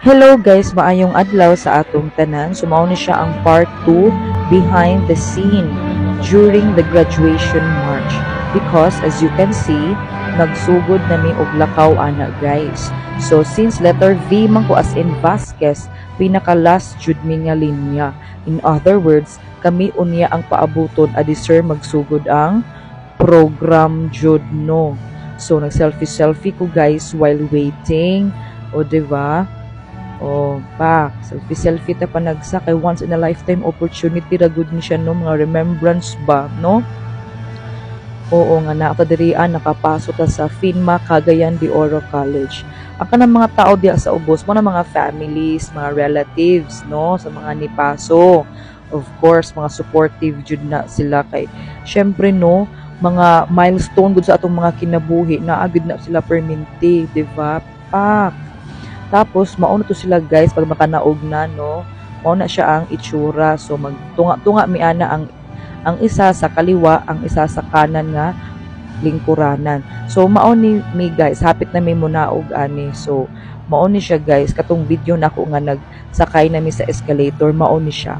Hello guys, maayong adlaw sa atong tanan. Mao ni siya ang part 2 behind the scene during the graduation march. Because as you can see, nagsugod na mi og lakaw ana guys. So since letter V man ko as in Vasquez, pinaka last jud mi nga linya. In other words, kami unya ang paabuton adi sir magsugod ang program jud no. So nag-selfie ko guys while waiting. O diba? O, selfie ta pa nagsa kay once in a lifetime opportunity ra gud ni siya no, mga remembrance ba, no? Oo nga na dirian nakapasok ta sa FINMA Cagayan de Oro College. Ang kanang mga tao diya sa ubos mo na mga families, mga relatives, no, sa mga nipaso. Of course, mga supportive jud na sila kay syempre no, mga milestone gud sa atong mga kinabuhi na agad na sila perminti, di ba? Tapos, mauna to sila guys, pag makanaog na, no? Mauna siya ang itsura. So, magtunga-tunga mi ana ang isa sa kaliwa, ang isa sa kanan nga lingkuranan. So, mauni mi guys, hapit na mi munaog ani. So, mauni siya guys, katong video na ako nga nagsakay na mi sa escalator, mauni siya.